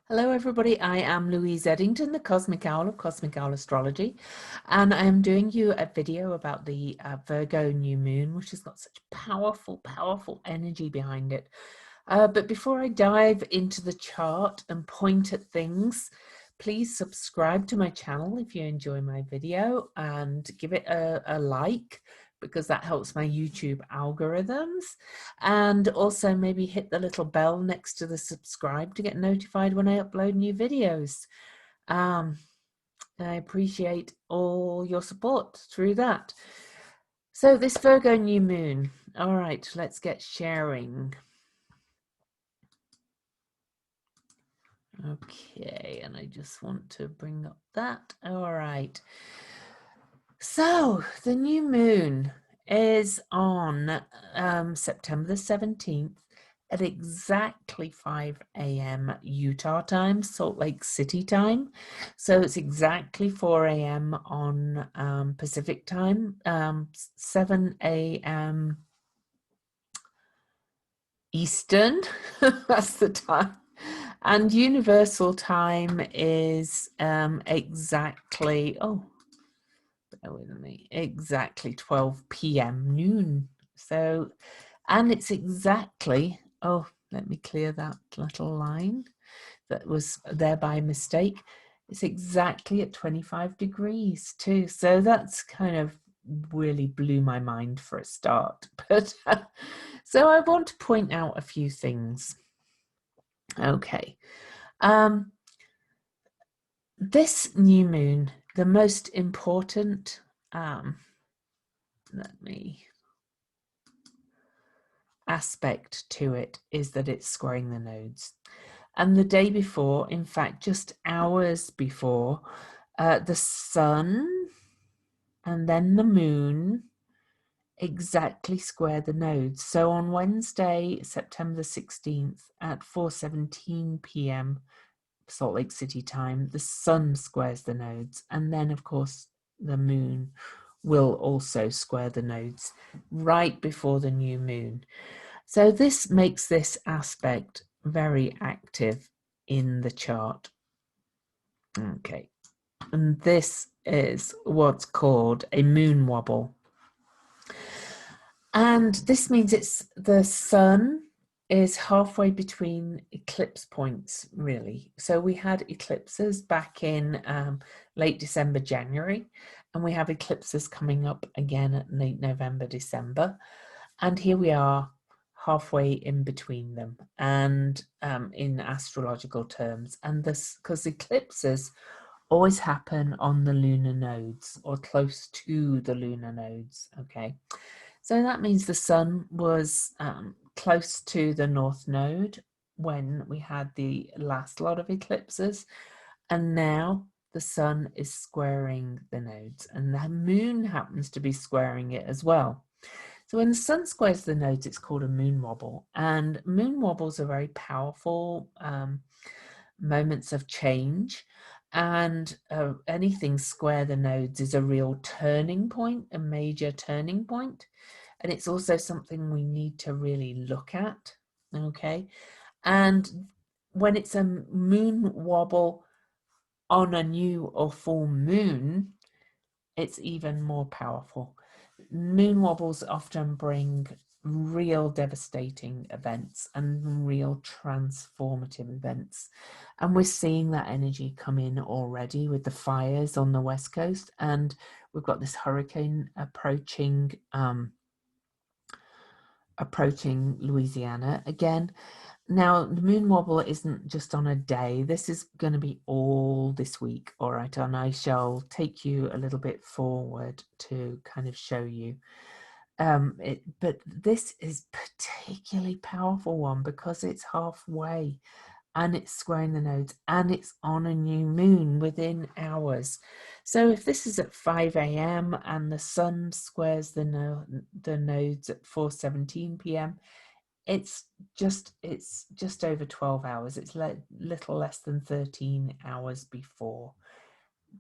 Hello everybody, I am Louise Eddington, the Cosmic Owl of Cosmic Owl Astrology, and I am doing you a video about the Virgo new moon, which has got such powerful energy behind it. But before I dive into the chart and point at things, please subscribe to my channel if you enjoy my video and give it a like, because that helps my YouTube algorithms. And also maybe hit the little bell next to the subscribe to get notified when I upload new videos. I appreciate all your support through that. So this Virgo new moon. All right, let's get sharing. Okay, and I just want to bring up that. All right. So the new moon is on September the 17th at exactly 5 a.m. Utah time, Salt Lake City time. So it's exactly 4 a.m. on Pacific time, 7 a.m. Eastern, that's the time. And universal time is exactly, bear with me, exactly 12 p.m. noon. So, and it's exactly, let me clear that little line that was there by mistake. It's exactly at 25 degrees too. So that's kind of really blew my mind for a start. But so I want to point out a few things. Okay. This new moon, the most important, aspect to it is that it's squaring the nodes. And the day before, in fact, just hours before, the sun and then the moon exactly square the nodes. So on Wednesday, September the 16th at 4:17 p.m. Salt Lake City time, the sun squares the nodes. And then, of course, the moon will also square the nodes right before the new moon. So this makes this aspect very active in the chart. Okay, and this is what's called a moon wobble. And this means it's the sun is halfway between eclipse points, really. So we had eclipses back in late December, January, and we have eclipses coming up again at late November, December. And here we are halfway in between them, and in astrological terms. And this, because eclipses always happen on the lunar nodes or close to the lunar nodes, okay? So that means the sun was close to the north node when we had the last lot of eclipses, and now the sun is squaring the nodes, and the moon happens to be squaring it as well. So when the sun squares the nodes, it's called a moon wobble, and moon wobbles are very powerful moments of change, and anything square the nodes is a real turning point, a major turning point. And it's also something we need to really look at, okay? And when it's a moon wobble on a new or full moon, it's even more powerful. Moon wobbles often bring real devastating events and real transformative events. And we're seeing that energy come in already with the fires on the West Coast. And we've got this hurricane approaching Louisiana again. Now, the moon wobble isn't just on a day. This is going to be all this week, all right? And I shall take you a little bit forward to kind of show you. But this is particularly powerful one because it's halfway and it's squaring the nodes and it's on a new moon within hours. So if this is at 5 a.m. and the sun squares the nodes at 4:17 p.m., it's just over 12 hours. It's little less than 13 hours before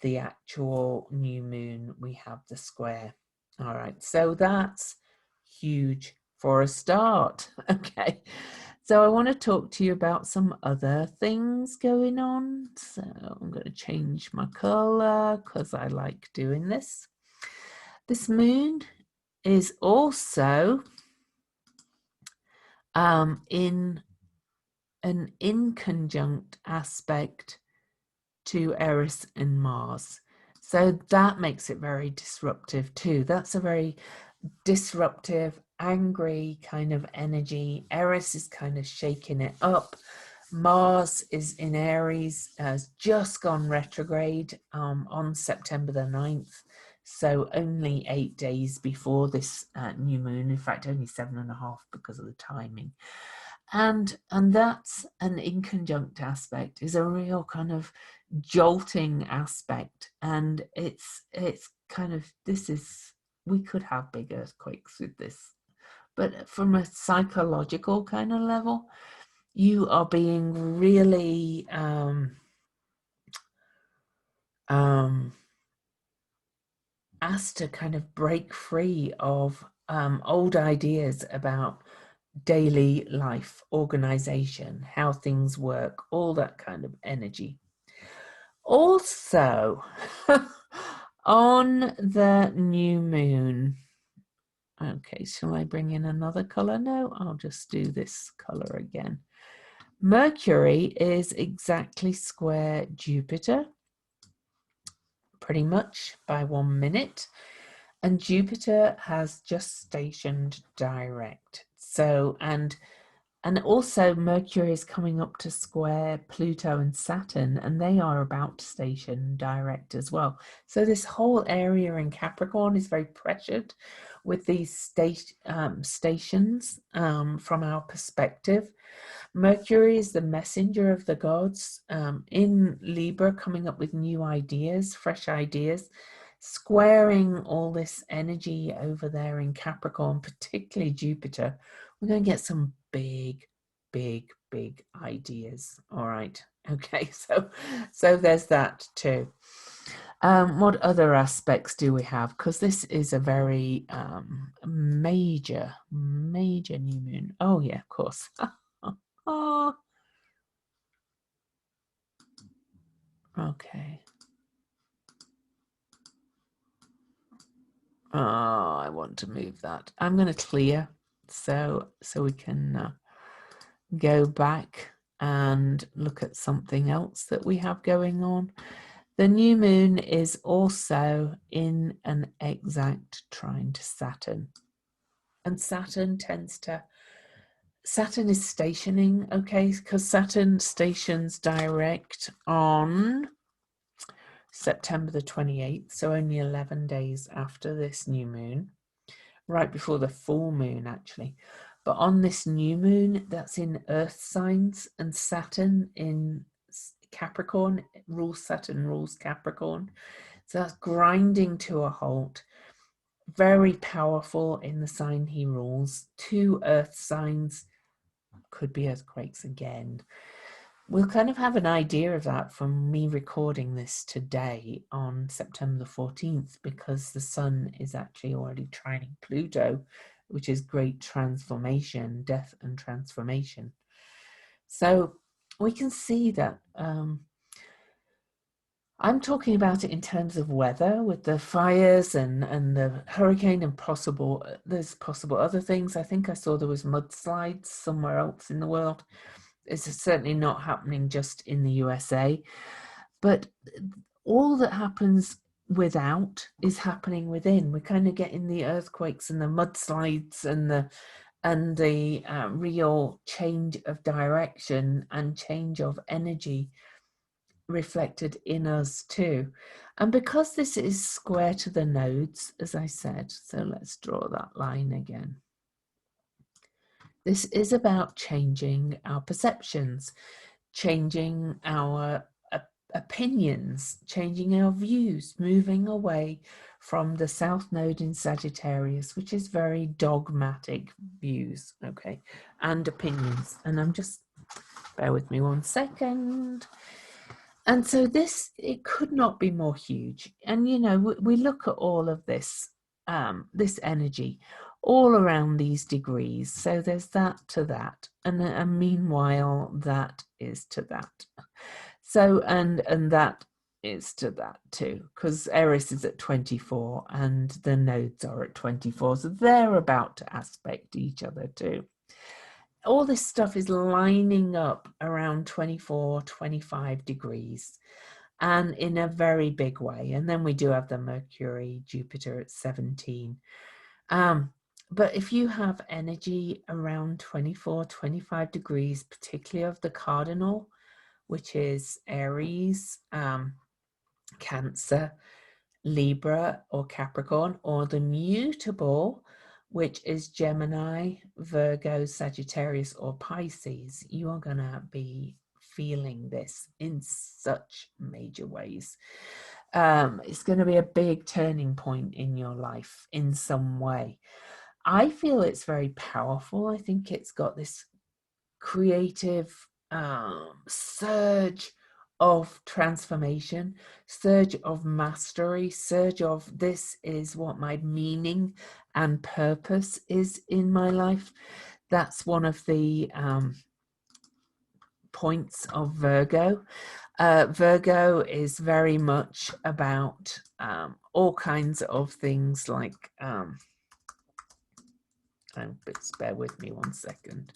the actual new moon we have the square. All right, so that's huge for a start. Okay, so I want to talk to you about some other things going on. So I'm going to change my color because I like doing this. This moon is also in an inconjunct aspect to Eris and Mars. So that makes it very disruptive too. That's a very disruptive, angry kind of energy. Eris is kind of shaking it up. Mars is in Aries, has just gone retrograde on September the 9th. So only 8 days before this new moon. In fact, only 7.5 because of the timing. And that's an inconjunct aspect, is a real kind of jolting aspect. And it's kind of, we could have big earthquakes with this. But from a psychological kind of level, you are being really asked to kind of break free of old ideas about daily life, organization, how things work, all that kind of energy. Also, on the new moon, okay, shall I bring in another color? No, I'll just do this color again. Mercury is exactly square Jupiter, pretty much by 1 minute. And Jupiter has just stationed direct. So, and also Mercury is coming up to square Pluto and Saturn, and they are about to station direct as well. So this whole area in Capricorn is very pressured with these stations from our perspective. Mercury is the messenger of the gods in Libra, coming up with new ideas, fresh ideas, squaring all this energy over there in Capricorn, particularly Jupiter. We're going to get some big ideas. All right. Okay. So there's that too. What other aspects do we have? Because this is a very major new moon. Oh yeah, of course. Oh, okay. Oh, I want to move that. I'm going to clear so we can go back and look at something else that we have going on. The new moon is also in an exact trine to Saturn. And Saturn is stationing, okay, because Saturn stations direct on September the 28th, so only 11 days after this new moon, right before the full moon actually. But on this new moon, that's in earth signs, and Saturn in Capricorn rules, Saturn rules Capricorn. So that's grinding to a halt. Very powerful in the sign he rules. 2 earth signs, could be earthquakes again. We'll kind of have an idea of that from me recording this today on September the 14th, because the sun is actually already trining Pluto, which is great transformation, death and transformation. So we can see that I'm talking about it in terms of weather, with the fires and the hurricane, and there's possible other things. I think I saw there was mudslides somewhere else in the world. It's certainly not happening just in the USA, but all that happens without is happening within. We're kind of getting the earthquakes and the mudslides and the real change of direction and change of energy reflected in us too. And because this is square to the nodes, as I said, so let's draw that line again. This is about changing our perceptions, changing our opinions, changing our views, moving away from the South Node in Sagittarius, which is very dogmatic views, okay, and opinions. And I'm just, bear with me 1 second. And so this, it could not be more huge. And, you know, we look at all of this, this energy. all around these degrees. So there's that to that, and meanwhile that is to that. So and that is to that too, because Eris is at 24 and the nodes are at 24, so they're about to aspect each other too. All this stuff is lining up around 24, 25 degrees, and in a very big way. And then we do have the Mercury, Jupiter at 17. But if you have energy around 24, 25 degrees, particularly of the cardinal, which is Aries, Cancer, Libra or Capricorn, or the mutable, which is Gemini, Virgo, Sagittarius or Pisces, you are going to be feeling this in such major ways. It's going to be a big turning point in your life in some way. I feel it's very powerful. I think it's got this creative surge of transformation, surge of mastery, surge of this is what my meaning and purpose is in my life. That's one of the points of Virgo. Virgo is very much about all kinds of things like, bear with me one second.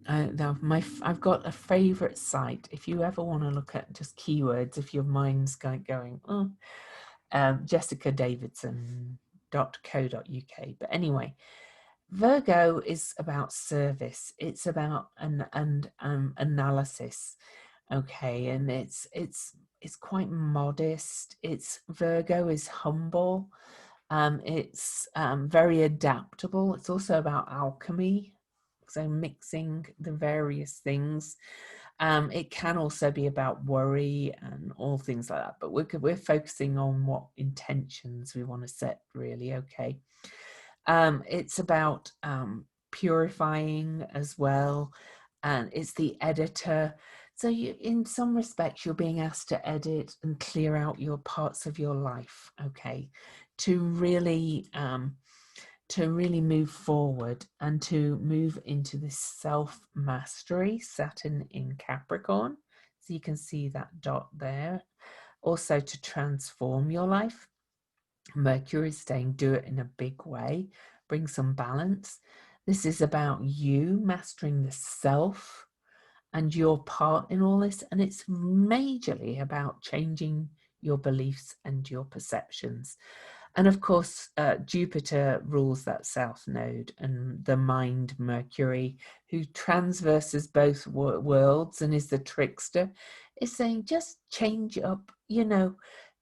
I've got a favorite site. If you ever want to look at just keywords, if your mind's going, oh, jessicadavidson.co.uk. But anyway, Virgo is about service. It's about an analysis. Okay, and it's quite modest. Virgo is humble. It's very adaptable. It's also about alchemy. So mixing the various things. It can also be about worry and all things like that, but we're focusing on what intentions we want to set, really. Okay. It's about purifying as well, and it's the editor. So in some respects, you're being asked to edit and clear out your parts of your life, okay, to really move forward and to move into this self-mastery. Saturn in Capricorn, so you can see that dot there. Also to transform your life. Mercury is saying do it in a big way, bring some balance. This is about you mastering the self and your part in all this, and it's majorly about changing your beliefs and your perceptions. And of course, Jupiter rules that south node, and the mind Mercury, who transverses both worlds and is the trickster, is saying just change up,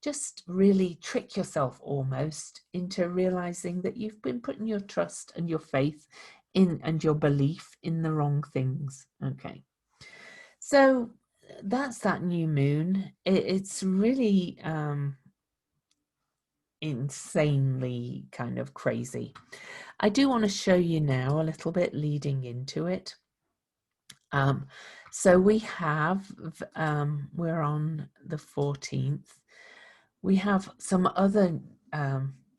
just really trick yourself almost into realizing that you've been putting your trust and your faith in and your belief in the wrong things. Okay. So that's that new moon. It's really insanely kind of crazy. I do want to show you now a little bit leading into it. So we have, we're on the 14th. We have some other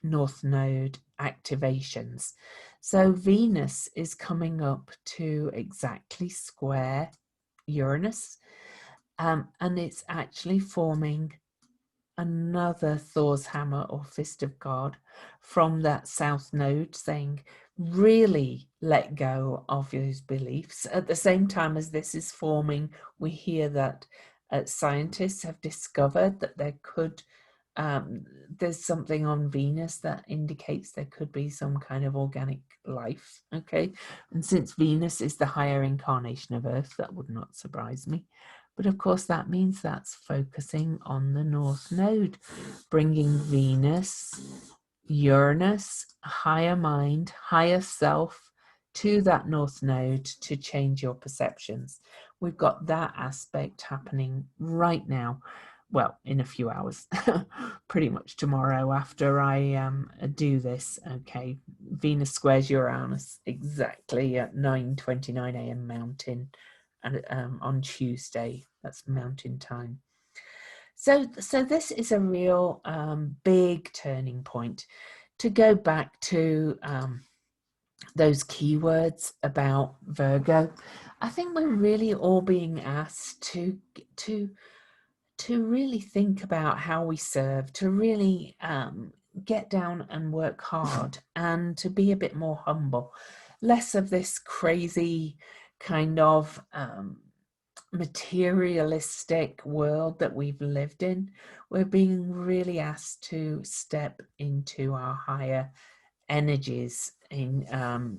North Node activations. So Venus is coming up to exactly square Uranus, and it's actually forming another Thor's hammer or fist of God from that south node, saying really let go of those beliefs. At the same time as this is forming, we hear that scientists have discovered that there could there's something on Venus that indicates there could be some kind of organic life. Okay, and since Venus is the higher incarnation of Earth, that would not surprise me. But of course, that means that's focusing on the North Node, bringing Venus, Uranus, higher mind, higher self to that North Node to change your perceptions. We've got that aspect happening right now. Well, in a few hours, pretty much tomorrow after I do this. Okay, Venus squares Uranus exactly at 9:29 a.m. Mountain, and on Tuesday, that's Mountain time. So this is a real big turning point. To go back to those keywords about Virgo, I think we're really all being asked to really think about how we serve, to really get down and work hard, and to be a bit more humble, less of this crazy kind of materialistic world that we've lived in. We're being really asked to step into our higher energies in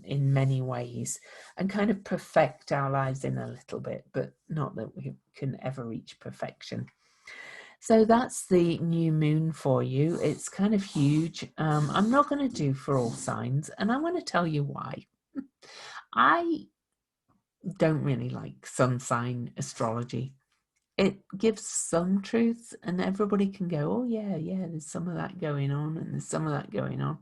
many ways, and kind of perfect our lives in a little bit, but not that we can ever reach perfection. So that's the new moon for you. It's kind of huge. I'm not going to do for all signs, and I'm going to tell you why. I don't really like sun sign astrology. It gives some truth, and everybody can go, oh yeah, there's some of that going on, and there's some of that going on.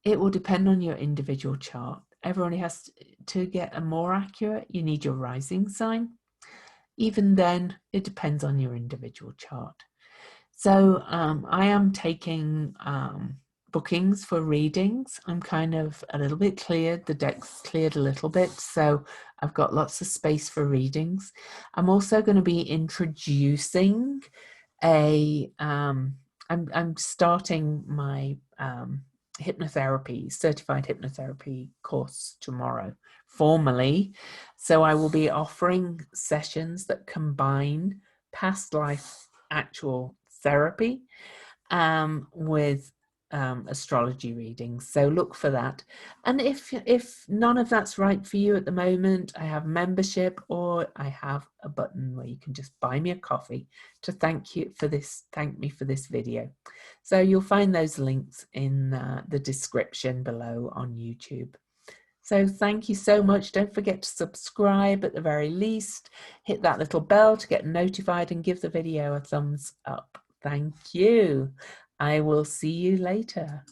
It will depend on your individual chart. Everybody has to get a more accurate, you need your rising sign. Even then, it depends on your individual chart. So I am taking bookings for readings. I'm kind of a little bit cleared. The deck's cleared a little bit, so I've got lots of space for readings. I'm also going to be introducing a I'm starting my hypnotherapy, certified hypnotherapy course tomorrow, formally. So I will be offering sessions that combine past life actual therapy with astrology readings. So look for that. And if none of that's right for you at the moment, I have membership, or I have a button where you can just buy me a coffee to thank me for this video. So you'll find those links in the description below on YouTube. So thank you so much. Don't forget to subscribe at the very least. Hit that little bell to get notified, and give the video a thumbs up. Thank you. I will see you later.